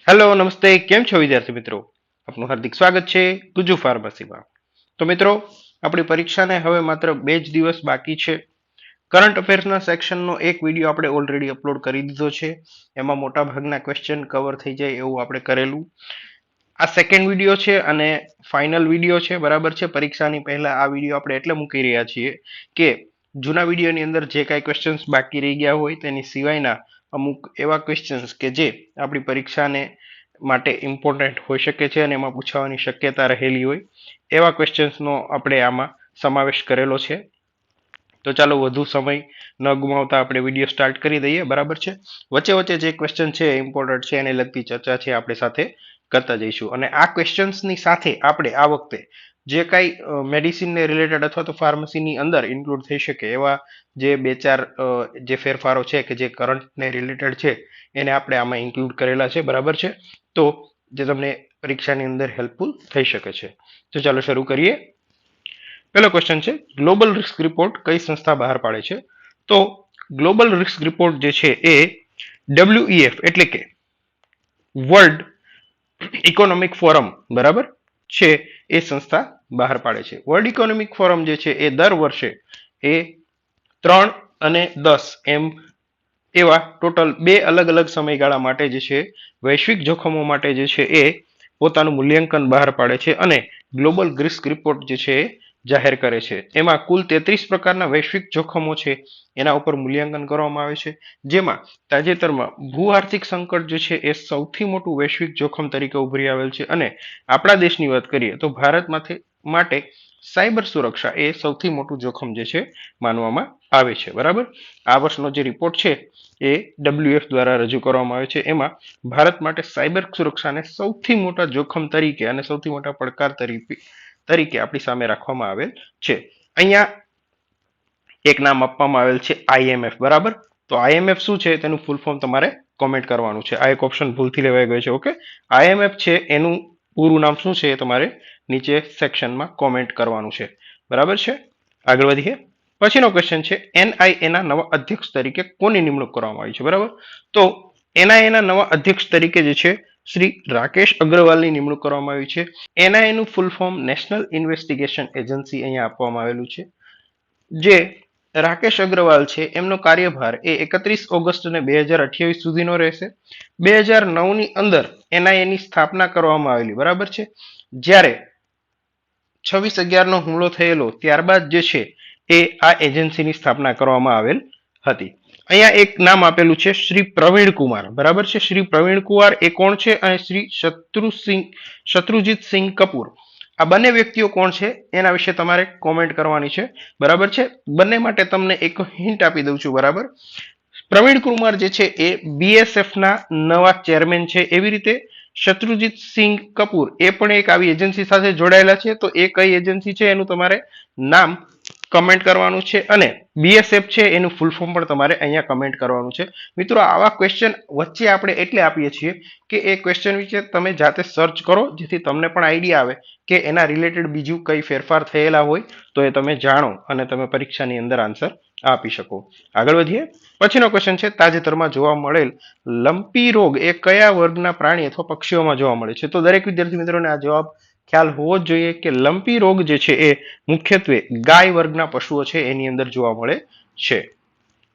Hello નમસ્તે કેમ છો વિદ્યાર્થી મિત્રો આપનું હાર્દિક સ્વાગત છે ગુજુ ફાર્મસીમાં તો મિત્રો આપણી પરીક્ષાને હવે માત્ર 2 જ દિવસ બાકી છે કરંટ અફેર્સના સેક્શનનો એક વિડીયો આપણે ઓલરેડી અપલોડ કરી દીધો છે એમાં મોટા ભાગના ક્વેશ્ચન કવર થઈ જાય એવું આપણે કરેલું આ સેકન્ડ વિડીયો છે અને ફાઇનલ વિડીયો છે બરાબર છે પરીક્ષાની પહેલા આ વિડીયો આપણે એટલે મૂકી રહ્યા છીએ કે જૂના વિડીયોની અંદર જે કાંઈ ક્વેશ્ચન્સ બાકી રહી ગયા હોય તેની સિવાયના અમુક એવા ક્વેશ્ચન્સ કે જે આપણી પરીક્ષાને માટે ઇમ્પોર્ટન્ટ હોઈ શકે છે અને એમાં પૂછાવાની શક્યતા રહેલી હોય એવા ક્વેશ્ચન્સનો આપણે આમાં સમાવેશ કરેલો છે તો ચાલો વધુ સમય ન ગુમાવતા આપણે વિડીયો સ્ટાર્ટ કરી દઈએ બરાબર છે વચ્ચે વચ્ચે જે ક્વેશ્ચન છે ઇમ્પોર્ટન્ટ છે એને લગતી ચર્ચા છે આપણે સાથે કરતા જઈશું અને આ ક્વેશ્ચન્સની સાથે આપણે આ વખતે જે કાંઈ મેડિસિનને રિલેટેડ અથવા તો ફાર્મસીની અંદર ઇન્ક્લુડ થઈ શકે એવા જે બે ચાર જે ફેરફારો છે કે જે કરંટને રિલેટેડ છે એને આપણે આમાં ઇન્ક્લુડ કરેલા છે બરાબર છે તો જે તમને પરીક્ષાની અંદર હેલ્પફુલ થઈ શકે છે તો ચાલો શરૂ કરીએ પહેલો ક્વેશ્ચન છે ગ્લોબલ રિસ્ક રિપોર્ટ કઈ સંસ્થા બહાર પાડે છે તો ગ્લોબલ રિસ્ક રિપોર્ટ જે છે એ WEF એટલે કે વર્લ્ડ ઇકોનોમિક ફોરમ બરાબર છે એ સંસ્થા બહાર પાડે છે વર્લ્ડ ઇકોનોમિક ફોરમ જે છે એ દર વર્ષે એ 3 અને 10 એમ એવા ટોટલ 2 અલગ અલગ સમયગાળા માટે જે છે વૈશ્વિક જોખમો માટે જે છે એ પોતાનું મૂલ્યાંકન બહાર પાડે છે અને ગ્લોબલ રિસ્ક રિપોર્ટ જે છે એ જાહેર કરે છે એમાં કુલ 33 પ્રકારના વૈશ્વિક જોખમો છે એના ઉપર મૂલ્યાંકન કરવામાં આવે છે જેમાં તાજેતરમાં ભૂ આર્થિક સંકટ જે છે એ સૌથી મોટું વૈશ્વિક જોખમ તરીકે ઉભરી આવેલ છે અને આપણા દેશની વાત કરીએ તો ભારત માટે સાયબર સુરક્ષા એ સૌથી મોટું જોખમ જે છે માનવામાં આવે છે બરાબર આ વર્ષનો જે રિપોર્ટ છે એ WF દ્વારા રજૂ કરવામાં આવે છે એમાં ભારત માટે સાયબર સુરક્ષાને સૌથી મોટા જોખમ તરીકે અને સૌથી મોટા પડકાર તરીકે આપણી સામે રાખવામાં આવેલ છે અહીંયા એક નામ આપવામાં આવેલ છે IMF બરાબર તો IMF શું છે તેનું ફૂલ ફોર્મ તમારે કોમેન્ટ કરવાનું છે આ એક ઓપ્શન ભૂલથી લેવાઈ ગયો છે ઓકે IMF છે એનું પૂરું નામ શું છે એ તમારે નીચે સેક્શનમાં કોમેન્ટ કરવાનું છે બરાબર છે આગળ વધીએ પછીનો ક્વેશ્ચન છે NIA ના નવા અધ્યક્ષ તરીકે કોની નિમણૂક કરવામાં આવી છે બરાબર તો NIA ના નવા અધ્યક્ષ તરીકે જે છે શ્રી રાકેશ અગ્રવાલની નિમણૂક કરવામાં આવી છે NIA નું full form national investigation agency અહીંયા આપવામાં આવેલું છે જે રાકેશ અગ્રવાલ છે એમનો કાર્યભાર એ 31 ઓગસ્ટ 2028 સુધીનો રહેશે 2009 ની અંદર NIA ની સ્થાપના કરવામાં આવેલી બરાબર છે જ્યારે 26/11 નો હુમલો થયેલો ત્યારબાદ જે છે એ આ એજન્સીની સ્થાપના કરવામાં આવેલ હતી અહીંયા એક નામ આપેલું છે શ્રી પ્રવીણ કુમાર બરાબર છે શ્રી પ્રવીણ કુમાર એ કોણ છે અને શ્રી શત્રુજીત સિંહ કપૂર આ બંને વ્યક્તિઓ કોણ છે એના વિશે તમારે કોમેન્ટ કરવાની છે બરાબર છે બંને માટે તમને એક હિન્ટ આપી દઉં છું બરાબર પ્રવીણ કુમાર જે છે એ BSF ના નવા ચેરમેન છે એવી રીતે શત્રુજીત સિંહ કપૂર એ પણ એક આવી એજન્સી સાથે જોડાયેલા છે તો એ કઈ એજન્સી છે એનું તમારે નામ કમેન્ટ કરવાનું છે અને BSF છે એનું ફૂલ ફોર્મ પણ તમારે અહીંયા કમેન્ટ કરવાનું છે મિત્રો આવા ક્વેશ્ચન વચ્ચે આપણે એટલે આપીએ છીએ કે એ ક્વેશ્ચન વિશે તમે જાતે સર્ચ કરો જેથી તમને પણ આઈડિયા આવે કે એના રિલેટેડ બીજું કઈ ફેરફાર થયેલા હોય તો એ તમે જાણો અને તમે પરીક્ષાની અંદર આન્સર આપી શકો આગળ વધીએ પછીનો ક્વેશ્ચન છે તાજેતરમાં જોવા મળેલ લંપી રોગ એ કયા વર્ગના પ્રાણી અથવા પક્ષીઓમાં જોવા મળે છે તો દરેક વિદ્યાર્થી મિત્રોને આ જવાબ ખ્યાલ હોવો જ જોઈએ કે લંપી રોગ જે છે એ મુખ્યત્વે ગાય વર્ગના પશુઓ છે એની અંદર જોવા મળે છે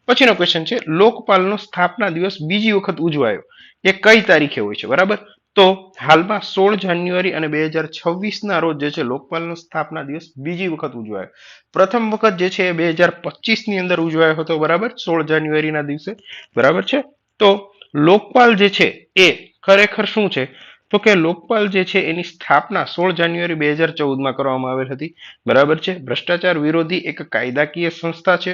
પછીનો ક્વેશ્ચન છે લોકપાલનો સ્થાપના દિવસ બીજી વખત ઉજવાયો એ કઈ તારીખે હોય છે બરાબર તો હાલમાં 16 જાન્યુઆરી અને 2026 ના રોજ જે છે લોકપાલનો સ્થાપના દિવસ બીજી વખત ઉજવાયો પ્રથમ વખત જે છે એ 2025 ની અંદર ઉજવાયો હતો બરાબર 16 જાન્યુઆરી ના દિવસે બરાબર છે તો લોકપાલ જે છે એ ખરેખર શું છે તો કે લોકપાલ જે છે એની સ્થાપના 16 જાન્યુઆરી 2014 માં કરવામાં આવેલ હતી બરાબર છે ભ્રષ્ટાચાર વિરોધી એક કાયદાકીય સંસ્થા છે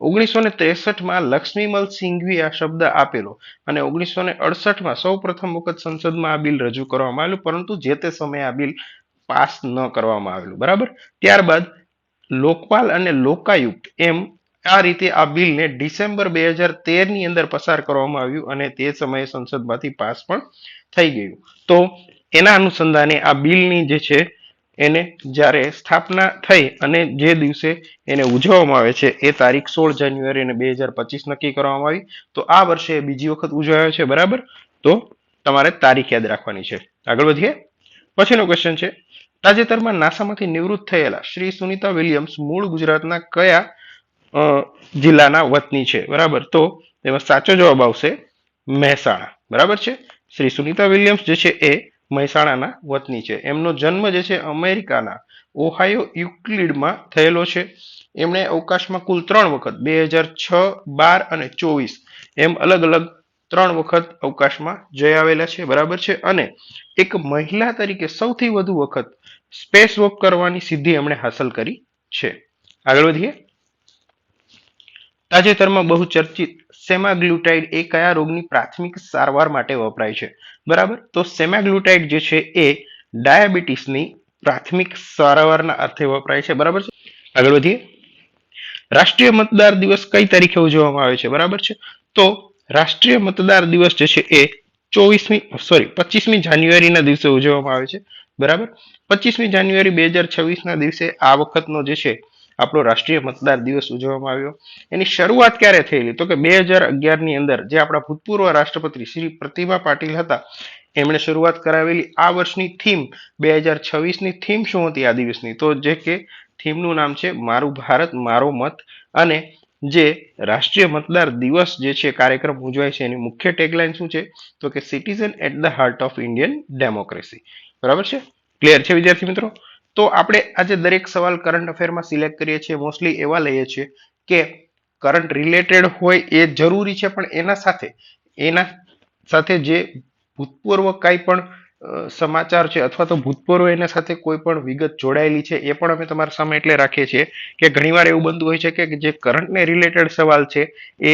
1963 માં લક્ષ્મીમલ સિંઘવી આ શબ્દ આપેલો અને 1968 માં સૌ પ્રથમ વખત સંસદમાં આ બિલ રજૂ કરવામાં આવેલું પરંતુ જે તે સમયે આ બિલ પાસ ન કરવામાં આવેલું બરાબર ત્યારબાદ લોકપાલ અને લોકાયુક્ત એમ આ રીતે આ બિલને ડિસેમ્બર 2013 ની અંદર પસાર કરવામાં આવ્યું અને તે સમયે સંસદમાંથી પાસ પણ થઈ ગયું તો એના અનુસંધાને આ બિલની જે છે એને જ્યારે સ્થાપના થઈ અને જે દિવસે એને ઉજવવામાં આવે છે એ તારીખ 16 જાન્યુઆરી અને 2025 નક્કી કરવામાં આવી તો આ વર્ષે બીજી વખત ઉજવાયો છે બરાબર તો તમારે તારીખ યાદ રાખવાની છે. આગળ વધીએ. પછીનો ક્વેશ્ચન છે, તાજેતરમાં નાસામાંથી નિવૃત્ત થયેલા શ્રી સુનિતા વિલિયમ્સ મૂળ ગુજરાતના કયા જિલ્લાના વતની છે? બરાબર, તો તેમાં સાચો જવાબ આવશે મહેસાણા. બરાબર છે, શ્રી સુનિતા વિલિયમ્સ જે છે એ મહેસાણાના વતની છે. એમનો જન્મ જે છે અમેરિકાના ઓહાયો યુક્લિડમાં થયેલો છે. એમણે અવકાશમાં કુલ 3 વખત 2006, 12 અને 24 એમ અલગ અલગ 3 વખત અવકાશમાં જઈ આવેલા છે. બરાબર છે, અને એક મહિલા તરીકે સૌથી વધુ વખત સ્પેસ વોક કરવાની સિદ્ધિ એમણે હાંસલ કરી છે. આગળ વધીએ. તાજેતરમાં બહુ ચર્ચિત સેમાગ્લુટાઇડ એ કયા રોગની પ્રાથમિક સારવાર માટે વપરાય છે? બરાબર, તો સેમાગ્લુટાઇડ જે છે એ ડાયાબિટીસની પ્રાથમિક સારવારના અર્થે વપરાય છે. બરાબર છે. આગળ વધીએ. રાષ્ટ્રીય મતદાર દિવસ કઈ તારીખે ઉજવવામાં આવે છે? બરાબર છે, તો રાષ્ટ્રીય મતદાર દિવસ જે છે એ 25મી જાન્યુઆરીના દિવસે ઉજવવામાં આવે છે. બરાબર, 25મી જાન્યુઆરી 2026 ના દિવસે આ વખતનો જે છે આપણો રાષ્ટ્રીય મતદાર દિવસ ઉજવવામાં આવ્યો. એની શરૂઆત ક્યારે થયેલી? તો કે 2011 ની અંદર જે આપણા ભૂતપૂર્વ રાષ્ટ્રપતિ શ્રી પ્રતિભા પાટીલ હતા એમણે શરૂઆત કરાવેલી. આ વર્ષની થીમ 2026 ની થીમ શું હતી આ દિવસની? તો જે કે થીમનું નામ છે મારું ભારત મારો મત. અને જે રાષ્ટ્રીય મતદાર દિવસ જે છે કાર્યક્રમ ઉજવાય છે એની મુખ્ય ટેગલાઇન શું છે? તો કે citizen at the heart of Indian democracy. બરાબર છે, ક્લિયર છે વિદ્યાર્થી મિત્રો? તો આપણે આજે દરેક સવાલ કરંટ અફેરમાં સિલેક્ટ કરીએ છીએ, મોસ્ટલી એવા લઈએ છીએ કે કરંટ રિલેટેડ હોય એ જરૂરી છે, પણ એના સાથે જે ભૂતપૂર્વ કાંઈ પણ સમાચાર છે અથવા તો ભૂતપૂર્વ એના સાથે કોઈ પણ વિગત જોડાયેલી છે એ પણ અમે તમારા સામે એટલે રાખીએ છીએ કે ઘણીવાર એવું બનતું હોય છે કે જે કરંટને રિલેટેડ સવાલ છે એ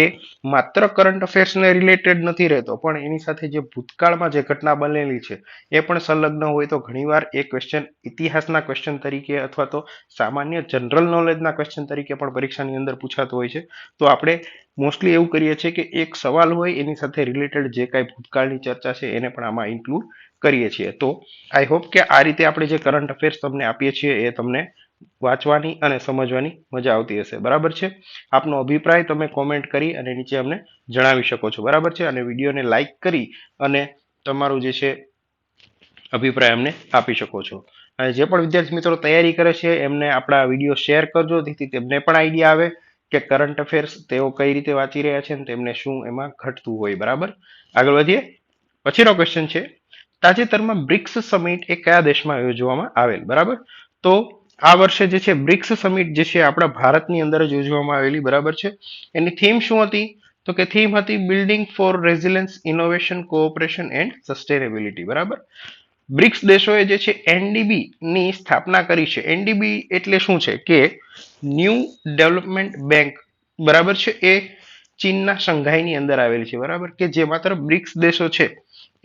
માત્ર કરંટ અફેર્સને રિલેટેડ નથી રહેતો, પણ એની સાથે જે ભૂતકાળમાં જે ઘટના બનેલી છે એ પણ સંલગ્ન હોય તો ઘણીવાર એ ક્વેશ્ચન ઇતિહાસના ક્વેશ્ચન તરીકે અથવા તો સામાન્ય જનરલ નોલેજના ક્વેશ્ચન તરીકે પણ પરીક્ષાની અંદર પૂછાતો હોય છે. તો આપણે મોસ્ટલી એવું કરીએ છીએ કે એક સવાલ હોય એની સાથે રિલેટેડ જે કાંઈ ભૂતકાળની ચર્ચા છે એને પણ આમાં ઇન્ક્લુડ કરીએ છીએ. તો આઈ હોપ કે આ રીતે આપણે જે કરંટ અફેર્સ તમને આપીએ છીએ એ તમને વાંચવાની અને સમજવાની મજા આવતી હશે. બરાબર છે, આપનો અભિપ્રાય તમે કોમેન્ટ કરી અને નીચે અમને જણાવી શકો છો. બરાબર છે, અને વિડીયોને લાઈક કરી અને તમારું જે છે અભિપ્રાય અમને આપી શકો છો. અને જે પણ વિદ્યાર્થી મિત્રો તૈયારી કરે છે એમને આપણા વિડીયો શેર કરજો, જેથી તેમને પણ આઈડિયા આવે કે કરંટ અફેર્સ તેઓ કઈ રીતે વાંચી રહ્યા છે અને તેમને શું એમાં ઘટતું હોય. બરાબર, આગળ વધીએ. પછીનો ક્વેશ્ચન છે, તાજેતરમાં બ્રિક્સ સમિટ એ કયા દેશમાં યોજવામાં આવેલ? બરાબર, તો આ વર્ષે જે છે બ્રિક્સ સમિટ જે છે આપણા ભારતની અંદર જ યોજવામાં આવેલી. બરાબર છે, એની થીમ શું હતી? તો કે થીમ હતી building for resilience innovation cooperation and sustainability. બરાબર, બ્રિક્સ દેશોએ જે છે એનડીબી ની સ્થાપના કરી છે. એનડીબી એટલે શું છે કે ન્યૂ ડેવલપમેન્ટ બેંક. બરાબર છે, એ ચીનના સંઘાઈની અંદર આવેલી છે. બરાબર, કે જે માત્ર બ્રિક્સ દેશો છે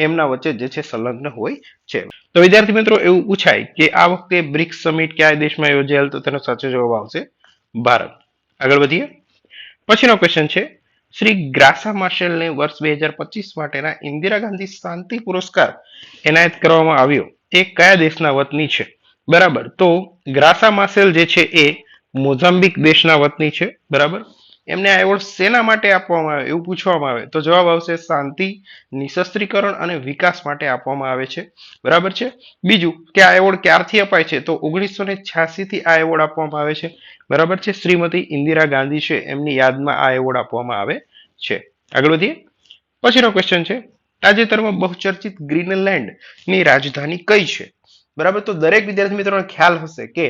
એમના વચ્ચે જે છે સંલગ્ન હોય છે. તો વિદ્યાર્થી મિત્રો એવું પૂછાય કે આ વખતે બ્રિક્સ સમિટ કયા દેશમાં યોજાયેલ? તો તેનો સાચો જવાબ આવશે ભારત. આગળ વધીએ. પછીનો ક્વેશ્ચન છે, શ્રી ગ્રાસા માર્શલને વર્ષ 2025 માટેના ઇન્દિરા ગાંધી શાંતિ પુરસ્કાર એનાયત કરવામાં આવ્યો એ કયા દેશના વતની છે? બરાબર, તો ગ્રાસા માર્શલ જે છે એ મોઝામ્બિક દેશના વતની છે. બરાબર, એમને આ એવોર્ડ શેના માટે આપવામાં આવે એવું પૂછવામાં આવે તો જવાબ આવશે શાંતિ, નિશસ્ત્રીકરણ અને વિકાસ માટે આપવામાં આવે છે. બરાબર છે. બીજું કે આ એવોર્ડ ક્યારથી અપાય છે? તો 1986 થી આ એવોર્ડ આપવામાં આવે છે. બરાબર છે, શ્રીમતી ઇન્દિરા ગાંધી છે એમની યાદમાં આ એવોર્ડ આપવામાં આવે છે. આગળ વધીએ. પછીનો ક્વેશ્ચન છે, તાજેતરમાં બહુચર્ચિત ગ્રીનલેન્ડ ની રાજધાની કઈ છે? બરાબર, તો દરેક વિદ્યાર્થી મિત્રોને ખ્યાલ હશે કે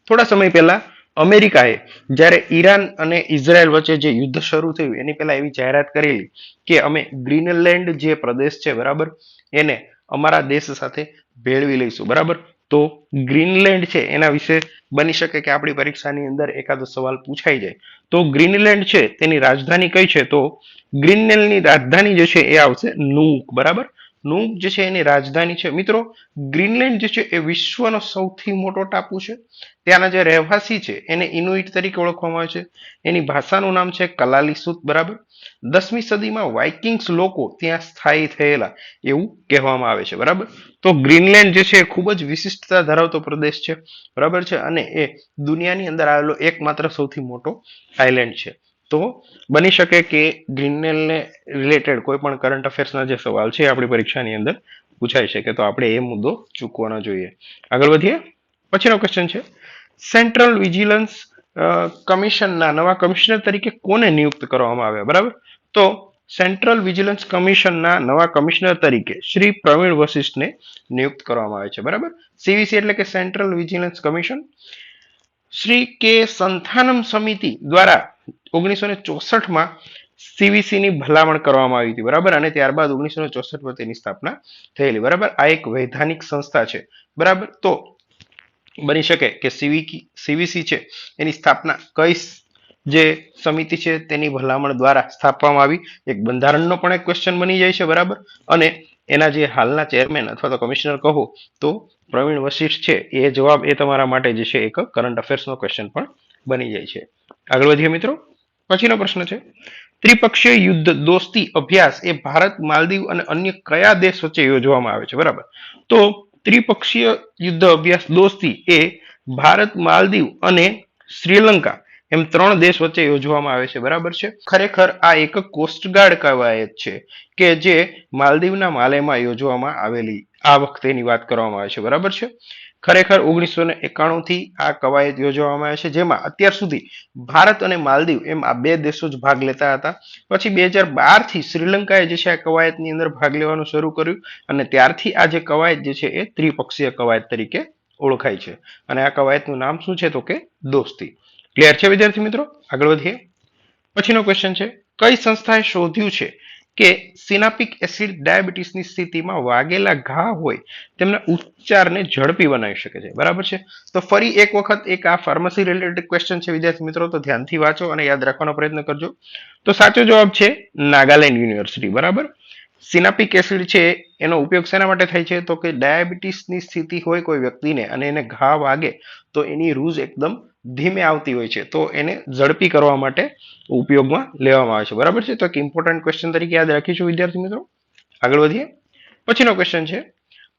થોડા સમય પહેલા અમેરિકાએ જ્યારે ઈરાન અને ઇઝરાયલ વચ્ચે જે યુદ્ધ શરૂ થયું એની પહેલા એવી જાહેરાત કરેલી કે અમે ગ્રીનલેન્ડ જે પ્રદેશ છે બરાબર એને અમારા દેશ સાથે ભેળવી લઈશું. બરાબર, તો ગ્રીનલેન્ડ છે એના વિશે બની શકે કે આપણી પરીક્ષાની અંદર એકાદો સવાલ પૂછાઈ જાય. તો ગ્રીનલેન્ડ છે તેની રાજધાની કઈ છે? તો ગ્રીનલેન્ડની રાજધાની જે છે એ આવશે નુક. બરાબર, નુક જે છે એની રાજધાની છે. મિત્રો, ગ્રીનલેન્ડ જે છે એ વિશ્વનો સૌથી મોટો ટાપુ છે. ત્યાંના જે રહેવાસી છે એને ઇનુઇટ તરીકે ઓળખવામાં આવે છે. એની ભાષાનું નામ છે કલાલીસુત. બરાબર, 10મી સદીમાં વાઇકિંગ્સ લોકો ત્યાં સ્થાયી થયેલા એવું કહેવામાં આવે છે. બરાબર, તો ગ્રીનલેન્ડ જે છે એ ખૂબ જ વિશિષ્ટતા ધરાવતો પ્રદેશ છે. બરાબર છે, અને એ દુનિયાની અંદર આવેલો એકમાત્ર સૌથી મોટો આઇલેન્ડ છે. તો બની શકે કે ગ્રીનલેન્ડને રિલેટેડ કોઈ પણ કરંટ અફેર્સના જે સવાલ છે આપણી પરીક્ષાની અંદર પૂછાઈ શકે, તો આપણે એ મુદ્દો ચૂકવો ન જોઈએ. આગળ વધીએ. પછીનો ક્વેશ્ચન છે, સેન્ટ્રલ વિજિલન્સ કમિશનના નવા કમિશનર તરીકે કોને નિયુક્ત કરવામાં આવ્યા? બરાબર, તો સેન્ટ્રલ વિજિલન્સ કમિશનના નવા કમિશનર તરીકે શ્રી પ્રવીણ વશિષ્ઠને નિયુક્ત કરવામાં આવે છે. બરાબર, સીવીસી એટલે કે સેન્ટ્રલ વિજિલન્સ કમિશન. શ્રી કે સંથાનમ સમિતિ દ્વારા 1964માં સીવીસી ની ભલામણ કરવામાં આવી હતી. બરાબર, અને ત્યારબાદ 1964માં તેની સ્થાપના થયેલી. બરાબર, આ એક વૈધાનિક સંસ્થા છે. બરાબર, તો બની શકે કે સીવીસી છે એની સ્થાપના કઈ જે સમિતિ છે તેની ભલામણ દ્વારા સ્થાપવામાં આવી. એક બંધારણનો પણ એક ક્વેશ્ચન બની જાય છે. બરાબર, અને એના જે હાલના ચેરમેન અથવા તો કમિશનર કહો તો પ્રવીણ વશિષ્ઠ છે, એ જવાબ એ તમારા માટે જે છે એક કરંટ અફેર્સનો ક્વેશ્ચન પણ બની જાય છે. આગળ વધીએ મિત્રો. પછીનો પ્રશ્ન છે, ત્રિપક્ષીય યુદ્ધ દોસ્તી અભ્યાસ એ ભારત, માલદીવ અને અન્ય કયા દેશ વચ્ચે યોજવામાં આવે છે? બરાબર, તો ત્રિપક્ષીય યુદ્ધ અભ્યાસ દોસ્તી એ ભારત, માલદીવ અને શ્રીલંકા એમ 3 દેશ વચ્ચે યોજવામાં આવે છે. બરાબર છે. ખરેખર આ એક કોસ્ટગાર્ડ કવાયત છે કે જે માલદીવના માલેમાં યોજવામાં આવેલી આ વખતેની વાત કરવામાં આવે છે. બરાબર છે. ખરેખર 1991 થી આ કવાયત યોજવામાં આવે છે, જેમાં અત્યાર સુધી ભારત અને માલદીવ એમ આ 2 દેશો જ ભાગ લેતા હતા. પછી 2012 થી શ્રીલંકાએ જે છે આ કવાયતની અંદર ભાગ લેવાનું શરૂ કર્યું, અને ત્યારથી આ જે કવાયત જે છે એ ત્રિપક્ષીય કવાયત તરીકે ઓળખાય છે. અને આ કવાયતનું નામ શું છે? તો કે દોસ્તી. ક્લિયર છે વિદ્યાર્થી મિત્રો? આગળ વધીએ. પછીનો ક્વેશ્ચન છે, કઈ સંસ્થાએ શોધ્યું છે કે સિનાપિક એસિડ ડાયાબિટીસની સ્થિતિમાં વાગેલા ઘા હોય તેમના ઉચ્ચારને ઝડપી બનાવી શકે છે? બરાબર છે. તો ફરી એક વખત એક આ ફાર્મસી રિલેટેડ ક્વેશ્ચન છે વિદ્યાર્થી મિત્રો, તો ધ્યાનથી વાંચો અને યાદ રાખવાનો પ્રયત્ન કરજો. તો સાચો જવાબ છે નાગાલેન્ડ યુનિવર્સિટી. બરાબર, સિનાપિક એસિડ છે એનો ઉપયોગ શેના માટે થાય છે? તો કે ડાયાબિટીસની સ્થિતિ હોય કોઈ વ્યક્તિને અને એને ઘા વાગે તો એની રૂઝ એકદમ ધીમે આવતી હોય છે, તો એને ઝડપી કરવા માટે ઉપયોગમાં લેવામાં આવે છે. બરાબર છે, તો એક ઇમ્પોર્ટન્ટ ક્વેશ્ચન તરીકે યાદ રાખીશું વિદ્યાર્થી મિત્રો. આગળ વધીએ. પછીનો ક્વેશ્ચન છે,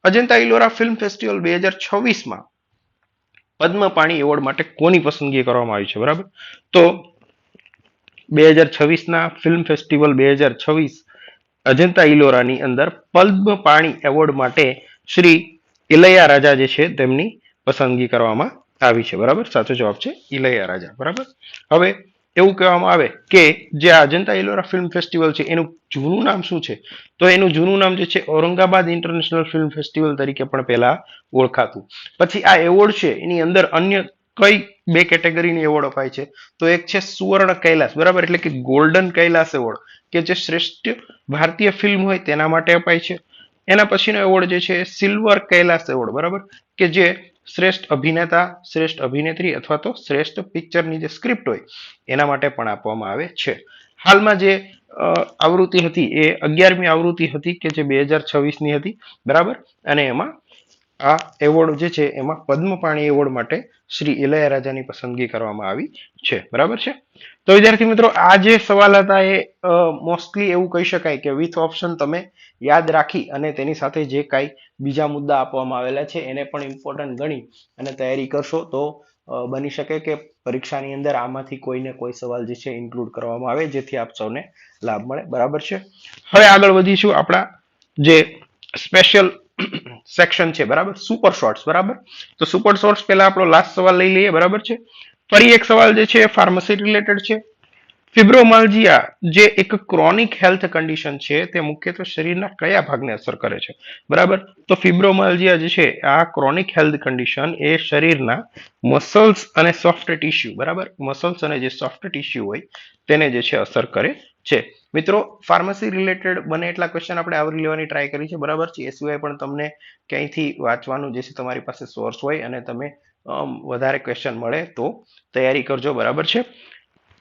અજંતા ઇલોરા ફિલ્મ ફેસ્ટિવલ 2026માં પદ્મપાણી એવોર્ડ માટે કોની પસંદગી કરવામાં આવી છે? બરાબર, તો 2026ના ફિલ્મ ફેસ્ટિવલ 2026 અજંતા ઇલોરાની અંદર પદ્મપાણી એવોર્ડ માટે શ્રી ઇલૈયા રાજા જે છે તેમની પસંદગી કરવામાં આવી છે. બરાબર, સાચો જવાબ છે ઇલૈયા રાજા. બરાબર, હવે એવું કહેવામાં આવે કે જે અજંતા ઇલોરા ફિલ્મ ફેસ્ટિવલ છે એનું જૂનું નામ શું છે? તો એનું જૂનું નામ જે છે ઔરંગાબાદ ઇન્ટરનેશનલ ફિલ્મ ફેસ્ટિવલ તરીકે પણ પહેલા ઓળખાતું. પછી આ એવોર્ડ છે એની અંદર અન્ય કઈ 2 કેટેગરીની એવોર્ડ અપાય છે? તો એક છે સુવર્ણ કૈલાસ. બરાબર, એટલે કે ગોલ્ડન કૈલાસ એવોર્ડ, કે જે શ્રેષ્ઠ ભારતીય ફિલ્મ હોય તેના માટે અપાય છે. એના પછીનો એવોર્ડ જે છે સિલ્વર કૈલાસ એવોર્ડ. બરાબર, કે જે શ્રેષ્ઠ અભિનેતા, શ્રેષ્ઠ અભિનેત્રી અથવા તો શ્રેષ્ઠ પિક્ચરની જે સ્ક્રિપ્ટ હોય એના માટે પણ આપવામાં આવે છે. હાલમાં જે આવૃત્તિ હતી એ 11મી આવૃત્તિ હતી કે જે 2026ની હતી. બરાબર, અને એમાં આ એવોર્ડ જે છે એમાં પદ્મપાણી એવોર્ડ માટે શ્રી ઇલૈયારાજાની પસંદગી કરવામાં આવી છે. બરાબર છે. તો વિદ્યાર્થી મિત્રો, આ જે સવાલ હતા એ મોસ્ટલી એવું કહી શકાય કે વિથ ઓપ્શન તમે યાદ રાખી અને તેની સાથે જે કાંઈ બીજા મુદ્દા આપવામાં આવેલા છે એને પણ ઇમ્પોર્ટન્ટ ગણી અને તૈયારી કરશો તો બની શકે કે પરીક્ષાની અંદર આમાંથી કોઈને કોઈ સવાલ જે છે ઇન્ક્લુડ કરવામાં આવે, જેથી આપ સૌને લાભ મળે. બરાબર છે. હવે આગળ વધીશું આપણા જે સ્પેશિયલ સેક્શન છે. બરાબર, સુપર શોર્ટ્સ. બરાબર, તો સુપર શોર્ટ્સ પહેલા આપણો લાસ્ટ સવાલ લઈ લઈએ. બરાબર છે. ફરી એક સવાલ જે છે ફાર્મસી રિલેટેડ છે. ફિબ્રોમાલ્જિયા જે એક ક્રોનિક હેલ્થ કન્ડિશન છે તે મુખ્યત્વે શરીરના કયા ભાગને અસર કરે છે? બરાબર, તો ફિબ્રોમાલ્જિયા જે છે આ ક્રોનિક હેલ્થ કન્ડિશન એ શરીરના મસલ્સ અને સોફ્ટ ટિશ્યુ, બરાબર, મસલ્સ અને જે સોફ્ટ ટિશ્યુ હોય તેને જે છે અસર કરે છે. મિત્રો, ફાર્મસી રિલેટેડ બને એટલા ક્વેશ્ચન આપણે આવરી લેવાની ટ્રાય કરી છે. બરાબર છે. એ સિવાય પણ તમને ક્યાંયથી વાંચવાનું જે છે તમારી પાસે સોર્સ હોય અને તમે વધારે ક્વેશ્ચન મળે તો તૈયારી કરજો. બરાબર છે.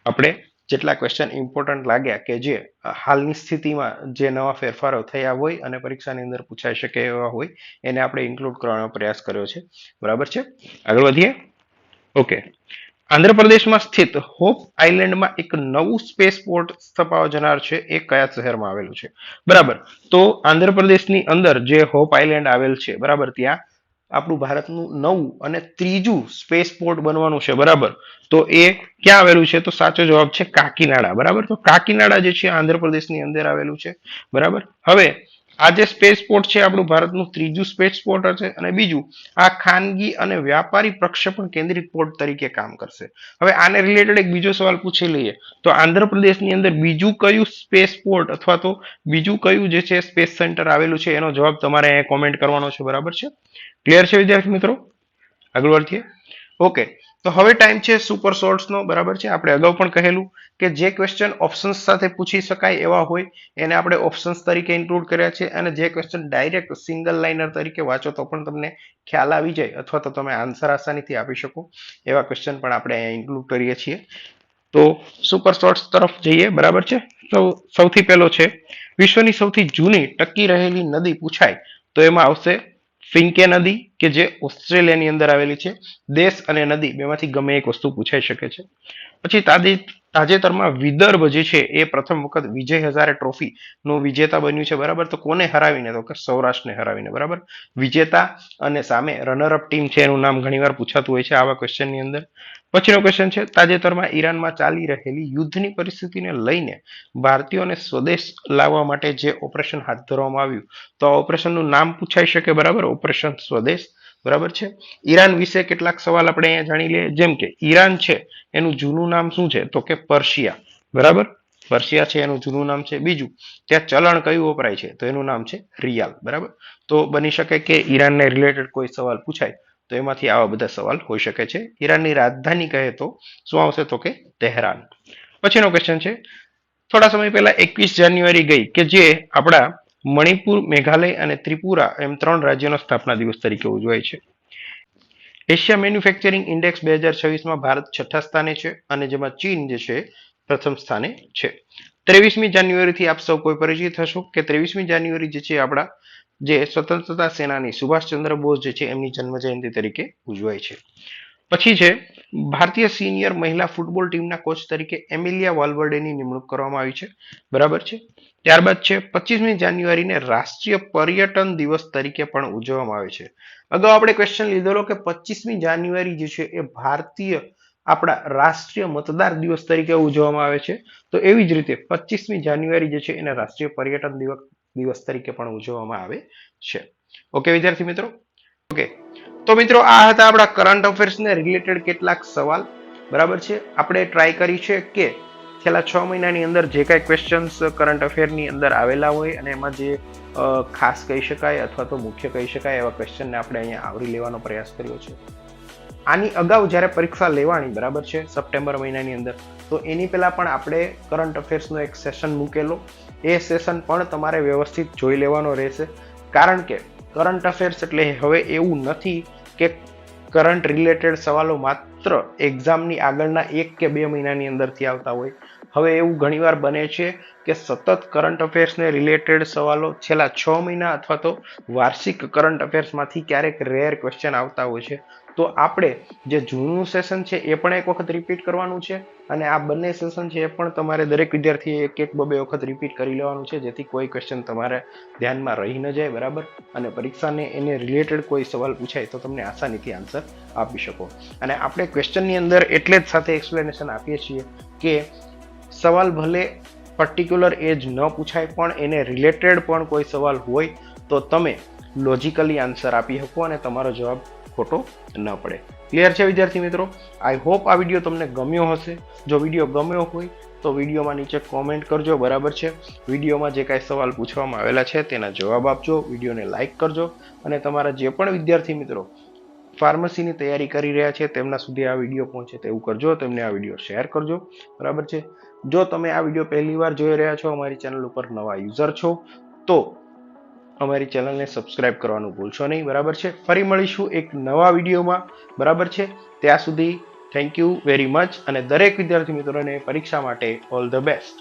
આપણે જેટલા ક્વેશ્ચન ઇમ્પોર્ટન્ટ લાગ્યા કે જે હાલની સ્થિતિમાં જે નવા ફેરફારો થયા હોય અને પરીક્ષાની અંદર પૂછાઈ શકે એવા હોય એને આપણે ઇન્ક્લુડ કરવાનો પ્રયાસ કર્યો છે. બરાબર છે. આગળ વધીએ. ઓકે, આંધ્રપ્રદેશમાં સ્થિત હોપ આઇલેન્ડમાં એક નવું સ્પેસ પોર્ટ સ્થપાવા જનાર છે એ કયા શહેરમાં આવેલું છે? બરાબર, તો આંધ્રપ્રદેશની અંદર જે હોપ આઇલેન્ડ આવેલ છે, બરાબર, ત્યાં આપણું ભારતનું નવું અને ત્રીજું સ્પેસ પોર્ટ બનવાનું છે, બરાબર. તો એ ક્યાં આવેલું છે? તો સાચો જવાબ છે કાકીનાડા, બરાબર. તો કાકીનાડા જે છે આંધ્રપ્રદેશની અંદર આવેલું છે, બરાબર. હવે આ જે સ્પેસ પોર્ટ છે આપણું ભારતનું ત્રીજું સ્પેસ પોર્ટ હશે, અને બીજું આ ખાનગી અને વ્યાપારી પ્રક્ષેપણ કેન્દ્રિત પોર્ટ તરીકે કામ કરશે. હવે આને રિલેટેડ એક બીજો સવાલ પૂછી લઈએ તો આંધ્રપ્રદેશની અંદર બીજું કયું સ્પેસ પોર્ટ અથવા તો બીજું કયું જે છે સ્પેસ સેન્ટર આવેલું છે એનો જવાબ તમારે અહીંયા કોમેન્ટ કરવાનો છે, બરાબર છે. ક્લિયર છે વિદ્યાર્થી મિત્રો? આગળ વધીએ. ઓકે, તો હવે ટાઈમ છે સુપર શોર્ટ્સનો, બરાબર છે. આપણે અગાઉ પણ કહેલું કે જે ક્વેશ્ચન ઓપ્શન્સ સાથે પૂછી શકાય એવા હોય એને આપણે ઓપ્શન્સ તરીકે ઇન્ક્લુડ કર્યા છે, અને જે ક્વેશ્ચન ડાયરેક્ટ સિંગલ લાઇનર તરીકે વાંચો તો પણ તમને ખ્યાલ આવી જાય અથવા તો તમે આન્સર આસાનીથી આપી શકો એવા ક્વેશ્ચન પણ આપણે અહીંયા ઇન્ક્લુડ કરીએ છીએ. તો સુપર શોર્ટ્સ તરફ જઈએ, બરાબર છે. તો સૌથી પહેલો છે વિશ્વની સૌથી જૂની ટકી રહેલી નદી પૂછાય તો એમાં આવશે ફિન્કે નદી, કે જે ઓસ્ટ્રેલિયાની અંદર આવેલી છે. દેશ અને નદી બેમાંથી ગમે એક વસ્તુ પૂછાઈ શકે છે. પછી તાજેતરમાં વિદર્ભ જે છે એ પ્રથમ વખત વિજય હઝારે ટ્રોફી નું વિજેતા બન્યું છે, બરાબર. તો કોને હરાવીને? તો કે સૌરાષ્ટ્રને હરાવીને, બરાબર. વિજેતા અને સામે રનરઅપ ટીમ છે એનું નામ ઘણીવાર પૂછાતું હોય છે આવા ક્વેશ્ચનની અંદર. પછીનો ક્વેશ્ચન છે તાજેતરમાં ઈરાનમાં ચાલી રહેલી યુદ્ધની પરિસ્થિતિને લઈને ભારતીયોને સ્વદેશ લાવવા માટે જે ઓપરેશન હાથ ધરવામાં આવ્યું તો આ ઓપરેશનનું નામ પૂછાઈ શકે, બરાબર. ઓપરેશન સ્વદેશ, બરાબર છે. ઈરાન વિશે કેટલાક સવાલ આપણે અહીંયા જાણી લઈએ. જેમ કે ઈરાન છે એનું જૂનું નામ શું છે? તો કે પર્શિયા, બરાબર. પર્શિયા છે એનું જૂનું નામ છે. બીજું, ત્યાં ચલણ કયું વપરાય છે? તો એનું નામ છે રિયાલ, બરાબર. તો બની શકે કે ઈરાનને રિલેટેડ કોઈ સવાલ પૂછાય તો એમાંથી આવા બધા સવાલ હોઈ શકે છે. ઈરાનની રાજધાની કહે તો શું આવશે? તો કે તેહરાન. પછીનો ક્વેશ્ચન છે થોડા સમય પહેલા 21 જાન્યુઆરી ગઈ કે જે આપણા મણિપુર, મેઘાલય અને ત્રિપુરા એમ 3 રાજ્યોનો સ્થાપના દિવસ તરીકે ઉજવાય છે. એશિયા મેન્યુફેક્ચરિંગ ઇન્ડેક્સ 2026માં ભારત 6થા સ્થાને છે, અને જેમાં ચીન જે છે પ્રથમ સ્થાને છે. 23મી જાન્યુઆરીથી આપ સૌ કોઈ પરિચિત હશો કે 23મી જાન્યુઆરી જે છે આપણા જે સ્વતંત્રતા સેનાની સુભાષચંદ્ર બોઝ જે છે એમની જન્મ જયંતિ તરીકે ઉજવાય છે. પછી છે ભારતીય સિનિયર મહિલા ફૂટબોલ ટીમના કોચ તરીકે એમિલિયા વાલ્વર્ડેની નિમણૂક કરવામાં આવી છે, બરાબર છે. ત્યારબાદ છે 25મી જાન્યુઆરીને રાષ્ટ્રીય પર્યટન દિવસ તરીકે પણ ઉજવવામાં આવે છે. અગાઉ આપણે ક્વેશ્ચન લીધેલો કે 25મી જાન્યુઆરી જે છે એ ભારતીય આપણા રાષ્ટ્રીય મતદાર દિવસ તરીકે ઉજવવામાં આવે છે. તો એવી જ રીતે 25મી જાન્યુઆરી જે છે એને રાષ્ટ્રીય પર્યટન દિવસ તરીકે પણ ઉજવવામાં આવે છે. ઓકે વિદ્યાર્થી મિત્રો? ઓકે, તો મિત્રો આ હતા આપણા કરંટ અફેર્સને રિલેટેડ કેટલાક સવાલ, બરાબર છે. આપણે ટ્રાય કરી છે કે છેલ્લા 6 મહિનાની અંદર જે કાંઈ ક્વેશ્ચન્સ કરંટ અફેરની અંદર આવેલા હોય અને એમાં જે ખાસ કહી શકાય અથવા તો મુખ્ય કહી શકાય એવા ક્વેશ્ચનને આપણે અહીંયા આવરી લેવાનો પ્રયાસ કર્યો છે. આની અગાઉ જ્યારે પરીક્ષા લેવાની, બરાબર છે, સપ્ટેમ્બર મહિનાની અંદર, તો એની પહેલા પણ આપણે કરંટ અફેર્સનો એક સેશન મૂકેલો. એ સેશન પણ તમારે વ્યવસ્થિત જોઈ લેવાનો રહેશે, કારણ કે કરંટ અફેર્સ એટલે હવે એવું નથી કે કરંટ રિલેટેડ સવાલો માત્ર એક્ઝામની આગળના 1 કે 2 મહિનાની અંદરથી આવતા હોય. હવે એવું ઘણીવાર બને છે કે સતત કરંટ અફેર્સને રિલેટેડ સવાલો છેલ્લા 6 મહિના અથવા તો વાર્ષિક કરંટ અફેર્સમાંથી ક્યારેક રેર ક્વેશ્ચન આવતા હોય છે. તો આપણે જે જૂનું સેશન છે એ પણ એક વખત રિપીટ કરવાનું છે, અને આ બંને સેશન છે એ પણ તમારે દરેક વિદ્યાર્થીએ એક બે વખત રિપીટ કરી લેવાનું છે, જેથી કોઈ ક્વેશ્ચન તમારે ધ્યાનમાં રહી ન જાય, બરાબર. અને પરીક્ષાને એને રિલેટેડ કોઈ સવાલ પૂછાય તો તમને આસાનીથી આન્સર આપી શકો. અને આપણે ક્વેશ્ચનની અંદર એટલે જ સાથે એક્સપ્લેનેશન આપીએ છીએ કે સવાલ ભલે પર્ટિક્યુલર એજ ન પૂછાય પણ એને રિલેટેડ પણ કોઈ સવાલ હોય તો તમે લોજિકલી આન્સર આપી શકો અને તમારો જવાબ ખોટો ન પડે. ક્લિયર છે વિદ્યાર્થી મિત્રો? આઈ હોપ આ વિડીયો તમને ગમ્યો હશે. જો વિડીયો ગમ્યો હોય તો વિડીયોમાં નીચે કોમેન્ટ કરજો, બરાબર છે. વિડીયોમાં જે કાંઈ સવાલ પૂછવામાં આવેલા છે તેના જવાબ આપજો, વિડીયોને લાઇક કરજો, અને તમારા જે પણ વિદ્યાર્થી મિત્રો ફાર્મસીની તૈયારી કરી રહ્યા છે તેમના સુધી આ વિડીયો પહોંચે તેવું કરજો, તેમને આ વિડીયો શેર કરજો, બરાબર છે. જો તમે આ વિડીયો પહેલી વાર જોઈ રહ્યા છો, અમારી ચેનલ ઉપર નવા યુઝર છો, તો અમારી ચેનલને સબસ્ક્રાઇબ કરવાનું ભૂલશો નહીં, બરાબર છે. ફરી મળીશું એક નવા વિડીયોમાં, બરાબર છે. ત્યાં સુધી થેન્ક યુ વેરી મચ, અને દરેક વિદ્યાર્થી મિત્રોને પરીક્ષા માટે ઓલ ધ બેસ્ટ.